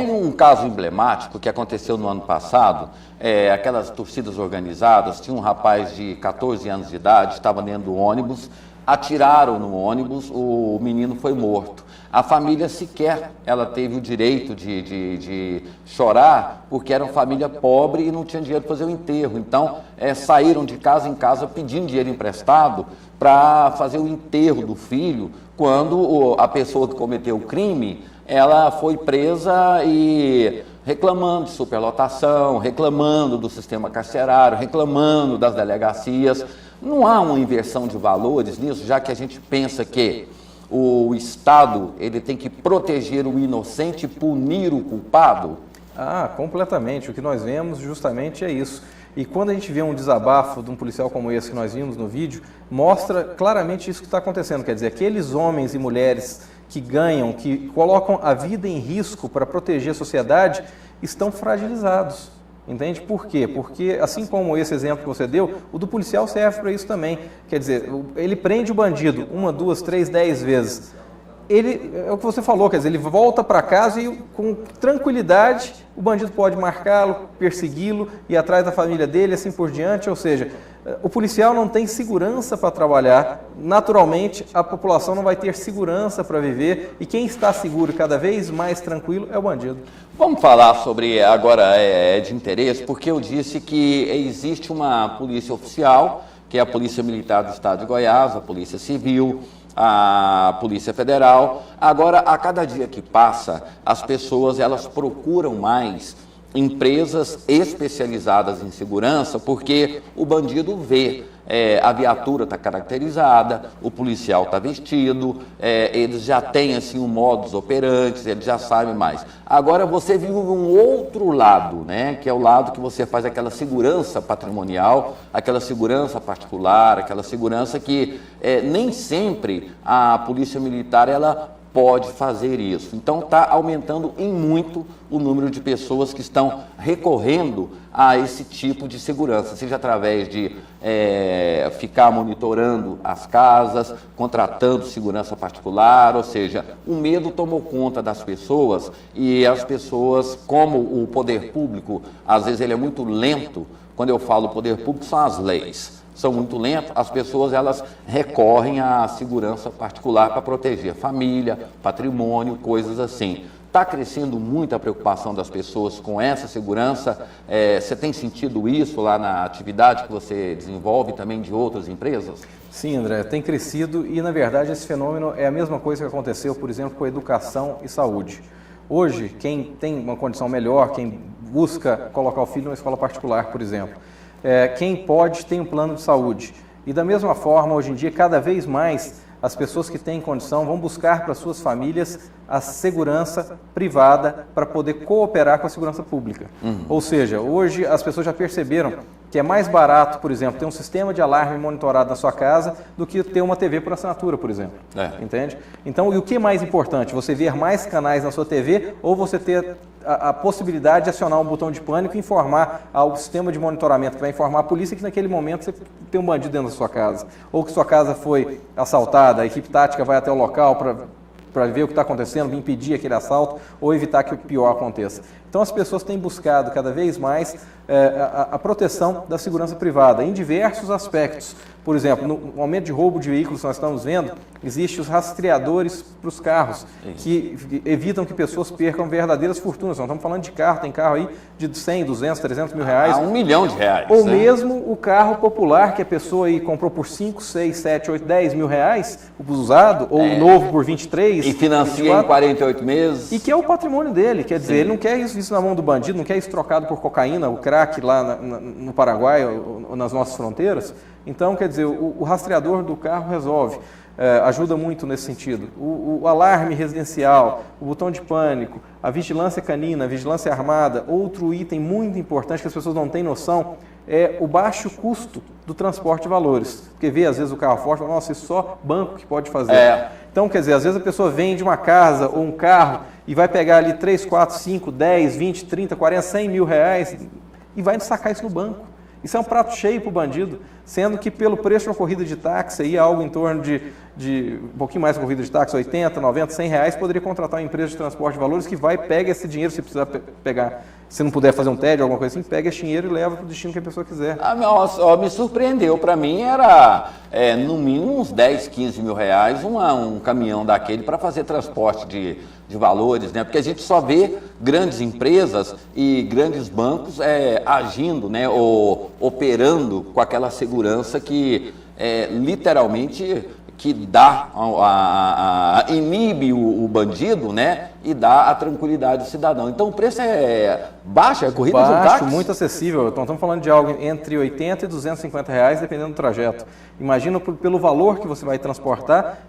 Tem um caso emblemático que aconteceu no ano passado, aquelas torcidas organizadas, tinha um rapaz de 14 anos de idade, estava dentro do ônibus, atiraram no ônibus, o menino foi morto. A família sequer ela teve o direito de chorar, porque era uma família pobre e não tinha dinheiro para fazer o enterro. Então, saíram de casa em casa pedindo dinheiro emprestado para fazer o enterro do filho, quando a pessoa que cometeu o crime, ela foi presa e reclamando de superlotação, reclamando do sistema carcerário, reclamando das delegacias. Não há uma inversão de valores nisso, já que a gente pensa que o Estado ele tem que proteger o inocente e punir o culpado? Completamente. O que nós vemos justamente é isso. E quando a gente vê um desabafo de um policial como esse que nós vimos no vídeo, mostra claramente isso que está acontecendo. Quer dizer, aqueles homens e mulheres que ganham, que colocam a vida em risco para proteger a sociedade, estão fragilizados. Entende? Por quê? Porque, assim como esse exemplo que você deu, o do policial serve para isso também. Quer dizer, ele prende o bandido 1, 2, 3, 10 vezes. Ele, é o que você falou, quer dizer, ele volta para casa e com tranquilidade o bandido pode marcá-lo, persegui-lo, ir atrás da família dele, assim por diante. Ou seja, o policial não tem segurança para trabalhar, naturalmente a população não vai ter segurança para viver e quem está seguro cada vez mais tranquilo é o bandido. Vamos falar sobre, agora de interesse, porque eu disse que existe uma polícia oficial, que é a Polícia Militar do Estado de Goiás, a Polícia Civil, a Polícia Federal. Agora, a cada dia que passa, as pessoas elas procuram mais empresas especializadas em segurança, porque o bandido vê, a viatura está caracterizada, o policial está vestido, eles já têm assim um modus operandi, eles já sabem mais. Agora você vive um outro lado, né, que é o lado que você faz aquela segurança patrimonial, aquela segurança particular, aquela segurança que nem sempre a Polícia Militar ela pode fazer isso. Então está aumentando em muito o número de pessoas que estão recorrendo a esse tipo de segurança, seja através de ficar monitorando as casas, contratando segurança particular, ou seja, o medo tomou conta das pessoas e as pessoas, como o poder público, às vezes ele é muito lento, quando eu falo poder público são as leis. São muito lentos, as pessoas elas recorrem à segurança particular para proteger família, patrimônio, coisas assim. Está crescendo muito a preocupação das pessoas com essa segurança. Você tem sentido isso lá na atividade que você desenvolve também de outras empresas? Sim, André, tem crescido e, na verdade, esse fenômeno é a mesma coisa que aconteceu, por exemplo, com a educação e saúde. Hoje, quem tem uma condição melhor, quem busca colocar o filho numa escola particular, por exemplo, quem pode tem um plano de saúde. E da mesma forma, hoje em dia, cada vez mais as pessoas que têm condição vão buscar para suas famílias a segurança privada para poder cooperar com a segurança pública. Ou seja, hoje as pessoas já perceberam que é mais barato, por exemplo, ter um sistema de alarme monitorado na sua casa do que ter uma TV por assinatura, por exemplo. Entende? Então, e o que é mais importante? Você ver mais canais na sua TV ou você ter a possibilidade de acionar um botão de pânico e informar ao sistema de monitoramento, que vai informar a polícia que naquele momento você tem um bandido dentro da sua casa, ou que sua casa foi assaltada, a equipe tática vai até o local para ver o que está acontecendo, impedir aquele assalto ou evitar que o pior aconteça. Então as pessoas têm buscado cada vez mais a proteção da segurança privada em diversos aspectos. Por exemplo, no aumento de roubo de veículos que nós estamos vendo, existem os rastreadores para os carros, que evitam que pessoas percam verdadeiras fortunas. Nós estamos falando de carro, tem carro aí de 100, 200, 300 mil reais. R$1 milhão. Ou mesmo o carro popular que a pessoa aí comprou por 5, 6, 7, 8, 10 mil reais, o usado, ou o novo por 23. E financia 24, em 48 meses. E que é o patrimônio dele, quer dizer, ele não quer isso na mão do bandido, não quer isso trocado por cocaína, o crack lá no Paraguai ou nas nossas fronteiras. Então, quer dizer, o rastreador do carro resolve, ajuda muito nesse sentido. O alarme residencial, o botão de pânico, a vigilância canina, a vigilância armada, outro item muito importante que as pessoas não têm noção é o baixo custo do transporte de valores. Porque vê, às vezes, o carro forte e fala, nossa, isso só banco que pode fazer. Então, quer dizer, às vezes a pessoa vende uma casa ou um carro e vai pegar ali 3, 4, 5, 10, 20, 30, 40, 100 mil reais e vai sacar isso no banco. Isso é um prato cheio para o bandido, sendo que pelo preço de uma corrida de táxi, aí algo em torno de um pouquinho mais de corrida de táxi, 80, 90, 100 reais, poderia contratar uma empresa de transporte de valores que vai, pega esse dinheiro, se precisar pegar, se não puder fazer um TED ou alguma coisa assim, pega esse dinheiro e leva para o destino que a pessoa quiser. Me surpreendeu, para mim era no mínimo uns 10, 15 mil reais um caminhão daquele para fazer transporte de valores, né? Porque a gente só vê grandes empresas e grandes bancos agindo, né? Ou operando com aquela segurança que literalmente que dá, inibe o bandido, né? E dá a tranquilidade do cidadão. Então o preço é baixo, a corrida de um táxi? Muito acessível. Então estamos falando de algo entre 80 e 250 reais, dependendo do trajeto. Imagina pelo valor que você vai transportar,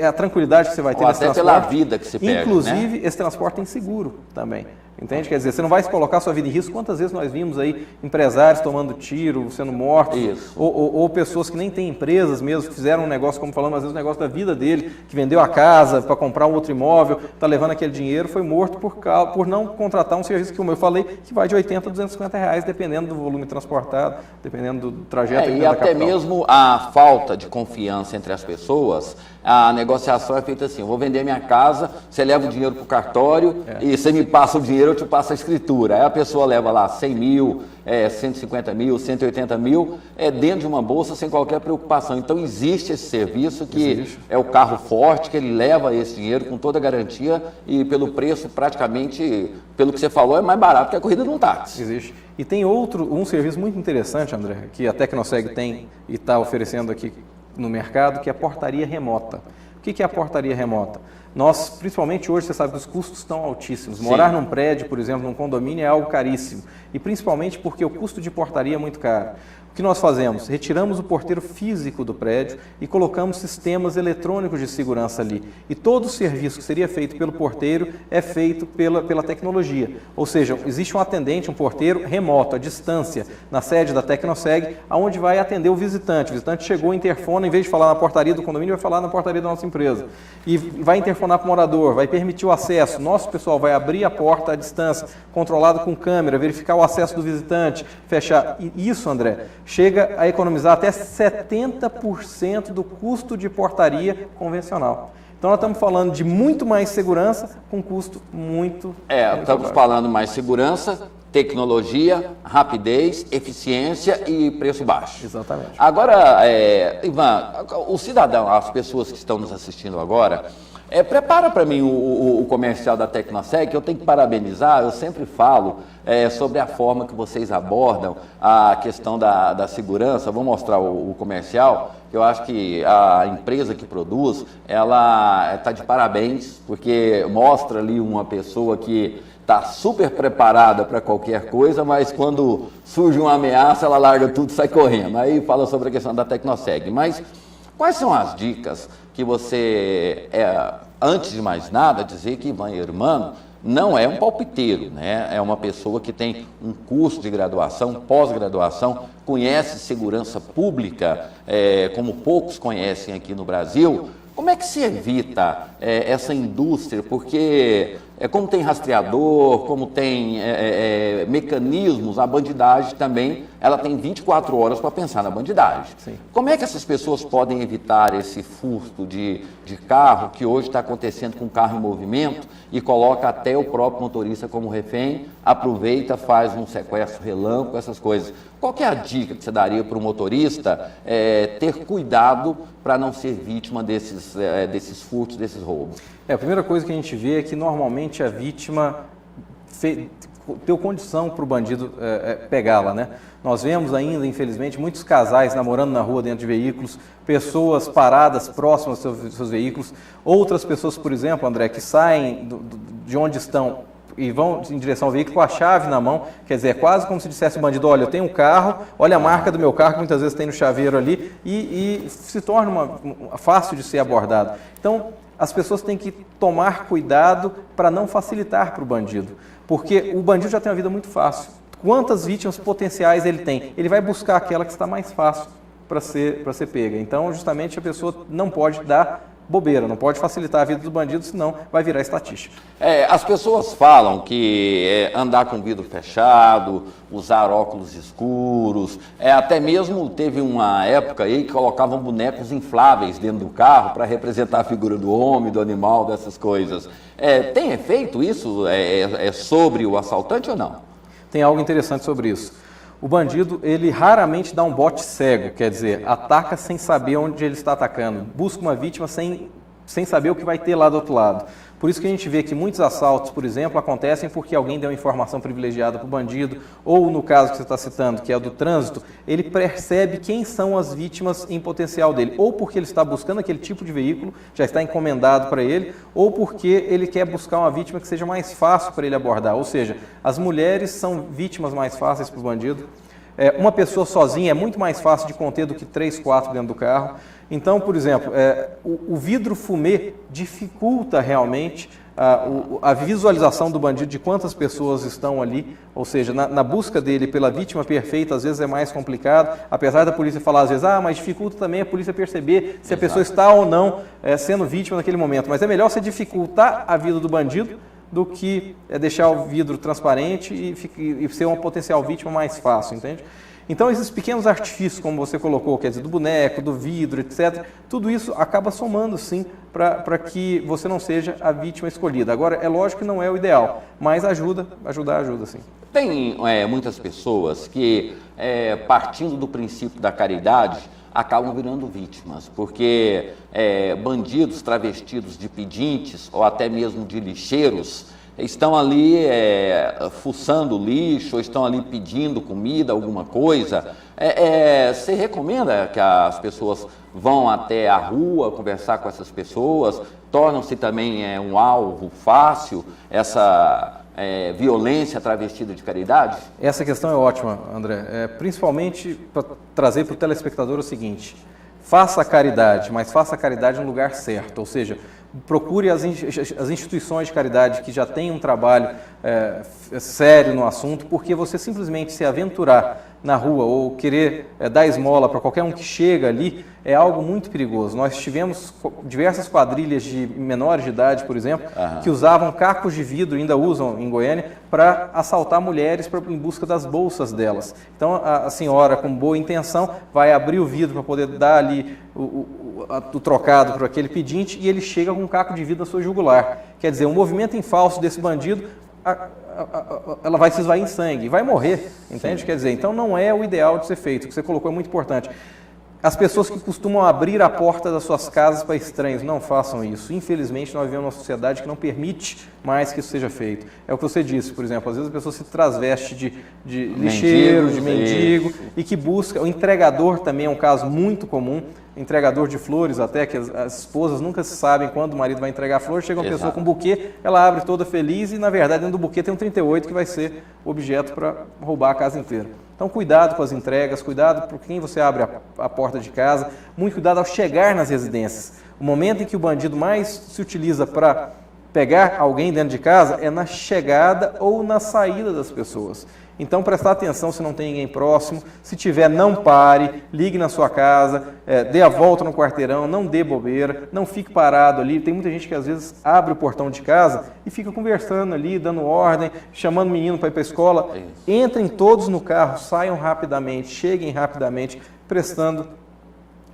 a tranquilidade que você vai ter nesse transporte. Até pela vida que você pega, inclusive, né? Esse transporte tem seguro também. Entende? Quer dizer, você não vai se colocar sua vida em risco. Quantas vezes nós vimos aí empresários tomando tiro, sendo mortos, ou pessoas que nem têm empresas mesmo, que fizeram um negócio, como falamos, às vezes um negócio da vida dele, que vendeu a casa para comprar um outro imóvel, está levando aquele dinheiro, foi morto por não contratar um serviço que, como eu falei, que vai de 80 a 250 reais, dependendo do volume transportado, dependendo do trajeto. E até mesmo a falta de confiança entre as pessoas, a negociação é feita assim: eu vou vender minha casa, você leva o dinheiro para o cartório e você me passa o dinheiro, eu te passo a escritura. Aí a pessoa leva lá 100 mil, 150 mil, 180 mil, dentro de uma bolsa sem qualquer preocupação. Então existe esse serviço que é o carro forte, que ele leva esse dinheiro com toda a garantia e pelo preço praticamente, pelo que você falou, é mais barato que a corrida de um táxi. Existe. E tem um serviço muito interessante, André, que a Tecnoseg tem e está oferecendo aqui no mercado, que é a portaria remota. O que é a portaria remota? Nós, principalmente hoje, você sabe que os custos estão altíssimos. Morar num prédio, por exemplo, num condomínio é algo caríssimo. E principalmente porque o custo de portaria é muito caro. O que nós fazemos? Retiramos o porteiro físico do prédio e colocamos sistemas eletrônicos de segurança ali. E todo o serviço que seria feito pelo porteiro é feito pela tecnologia. Ou seja, existe um atendente, um porteiro remoto, à distância, na sede da Tecnoseg, aonde vai atender o visitante. O visitante chegou, interfona, em vez de falar na portaria do condomínio, vai falar na portaria da nossa empresa. E vai interfonar para o morador, vai permitir o acesso. Nosso pessoal vai abrir a porta à distância, controlado com câmera, verificar o acesso do visitante, fechar. E isso, André, chega a economizar até 70% do custo de portaria convencional. Então nós estamos falando de muito mais segurança com custo muito... Estamos falando mais segurança, tecnologia, rapidez, eficiência e preço baixo. Exatamente. Agora, Ivan, o cidadão, as pessoas que estão nos assistindo agora, prepara para mim o comercial da Tecnoseg, que eu tenho que parabenizar. Eu sempre falo sobre a forma que vocês abordam a questão da segurança. Vou mostrar o comercial. Eu acho que a empresa que produz, ela está de parabéns, porque mostra ali uma pessoa que está super preparada para qualquer coisa, mas quando surge uma ameaça, ela larga tudo e sai correndo. Aí fala sobre a questão da Tecnoseg. Mas quais são as dicas que você, antes de mais nada, dizer que Ivan Germano não é um palpiteiro, né? É uma pessoa que tem um curso de graduação, pós-graduação, conhece segurança pública, como poucos conhecem aqui no Brasil. Como é que se evita essa indústria? Porque como tem rastreador, como tem mecanismos, a bandidagem também, ela tem 24 horas para pensar na bandidagem. Sim. Como é que essas pessoas podem evitar esse furto de carro, que hoje está acontecendo com carro em movimento, e coloca até o próprio motorista como refém, aproveita, faz um sequestro relâmpago, essas coisas. Qual que é a dica que você daria para o motorista ter cuidado para não ser vítima desses furtos, desses roubos? A primeira coisa que a gente vê é que normalmente a vítima deu condição para o bandido pegá-la, né? Nós vemos ainda, infelizmente, muitos casais namorando na rua dentro de veículos, pessoas paradas próximas aos seus veículos, outras pessoas, por exemplo, André, que saem de onde estão e vão em direção ao veículo com a chave na mão, quer dizer, é quase como se dissesse o bandido: olha, eu tenho um carro, olha a marca do meu carro, que muitas vezes tem no chaveiro ali, e se torna fácil de ser abordado. Então, as pessoas têm que tomar cuidado para não facilitar para o bandido, porque o bandido já tem uma vida muito fácil. Quantas vítimas potenciais ele tem? Ele vai buscar aquela que está mais fácil para ser pega. Então, justamente, a pessoa não pode dar bobeira, não pode facilitar a vida do bandido, senão vai virar estatística. As pessoas falam que andar com vidro fechado, usar óculos escuros, até mesmo teve uma época aí que colocavam bonecos infláveis dentro do carro para representar a figura do homem, do animal, dessas coisas. Tem efeito isso? É sobre o assaltante ou não? Tem algo interessante sobre isso. O bandido, ele raramente dá um bote cego, quer dizer, ataca sem saber onde ele está atacando, busca uma vítima sem saber o que vai ter lá do outro lado. Por isso que a gente vê que muitos assaltos, por exemplo, acontecem porque alguém deu informação privilegiada para o bandido, ou no caso que você está citando, que é o do trânsito, ele percebe quem são as vítimas em potencial dele, ou porque ele está buscando aquele tipo de veículo, já está encomendado para ele, ou porque ele quer buscar uma vítima que seja mais fácil para ele abordar, ou seja, as mulheres são vítimas mais fáceis para o bandido. Uma pessoa sozinha é muito mais fácil de conter do que 3, 4 dentro do carro. Então, por exemplo, o vidro fumê dificulta realmente a visualização do bandido de quantas pessoas estão ali, ou seja, na busca dele pela vítima perfeita, às vezes é mais complicado, apesar da polícia falar às vezes, mas dificulta também a polícia perceber se a pessoa está ou não sendo vítima naquele momento. Mas é melhor você dificultar a vida do bandido do que deixar o vidro transparente e ser uma potencial vítima mais fácil, entende? Então, esses pequenos artifícios, como você colocou, quer dizer, do boneco, do vidro, etc., tudo isso acaba somando, sim, para que você não seja a vítima escolhida. Agora, é lógico que não é o ideal, mas ajuda, sim. Tem muitas pessoas que, partindo do princípio da caridade, acabam virando vítimas, porque bandidos travestidos de pedintes ou até mesmo de lixeiros estão ali fuçando lixo, ou estão ali pedindo comida, alguma coisa. Você recomenda que as pessoas vão até a rua conversar com essas pessoas? Tornam-se também um alvo fácil, essa violência travestida de caridade? Essa questão é ótima, André. Principalmente para trazer para o telespectador o seguinte: faça a caridade, mas faça a caridade no lugar certo, ou seja, procure as instituições de caridade que já têm um trabalho sério no assunto, porque você simplesmente se aventurar na rua ou querer dar esmola para qualquer um que chega ali é algo muito perigoso. Nós tivemos diversas quadrilhas de menores de idade, por exemplo, que usavam cacos de vidro, ainda usam em Goiânia, para assaltar mulheres em busca das bolsas delas. Então a senhora, com boa intenção, vai abrir o vidro para poder dar ali o trocado para aquele pedinte e ele chega com um caco de vidro na sua jugular. Quer dizer, um movimento em falso desse bandido, ela vai se esvair em sangue, vai morrer, entende? Sim. Quer dizer, então não é o ideal de ser feito. O que você colocou é muito importante. As pessoas que costumam abrir a porta das suas casas para estranhos, não façam isso. Infelizmente, nós vivemos uma sociedade que não permite mais que isso seja feito. É o que você disse, por exemplo, às vezes a pessoa se transveste de lixeiro, de mendigo, e que busca. O entregador também é um caso muito comum. Entregador de flores até, que as esposas nunca sabem quando o marido vai entregar flores, chega uma pessoa com um buquê, ela abre toda feliz e, na verdade, dentro do buquê tem um 38 que vai ser objeto para roubar a casa inteira. Então, cuidado com as entregas, cuidado por quem você abre a porta de casa, muito cuidado ao chegar nas residências. O momento em que o bandido mais se utiliza para pegar alguém dentro de casa é na chegada ou na saída das pessoas. Então, prestar atenção se não tem ninguém próximo. Se tiver, não pare, ligue na sua casa, dê a volta no quarteirão, não dê bobeira, não fique parado ali. Tem muita gente que às vezes abre o portão de casa e fica conversando ali, dando ordem, chamando o menino para ir para a escola. Entrem todos no carro, saiam rapidamente, cheguem rapidamente, prestando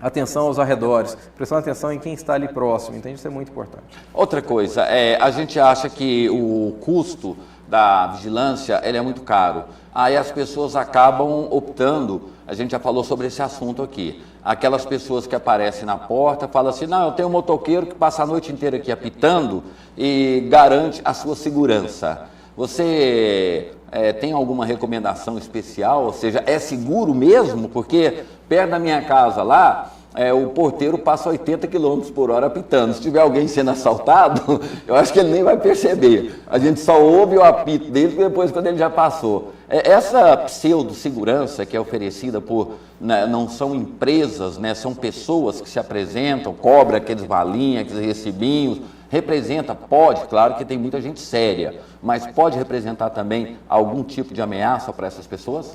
atenção aos arredores, prestando atenção em quem está ali próximo, entende? Isso é muito importante. Outra coisa, a gente acha que o custo da vigilância ele é muito caro. Aí as pessoas acabam optando, a gente já falou sobre esse assunto aqui, aquelas pessoas que aparecem na porta, falam assim, não, eu tenho um motoqueiro que passa a noite inteira aqui apitando e garante a sua segurança. Você tem alguma recomendação especial? Ou seja, é seguro mesmo? Porque perto da minha casa lá, o porteiro passa 80 km por hora apitando. Se tiver alguém sendo assaltado, eu acho que ele nem vai perceber. A gente só ouve o apito dele depois quando ele já passou. Essa pseudo-segurança que é oferecida por, não são empresas, são pessoas que se apresentam, cobram aqueles balinhas, aqueles recibinhos, representa, pode, claro que tem muita gente séria, mas pode representar também algum tipo de ameaça para essas pessoas?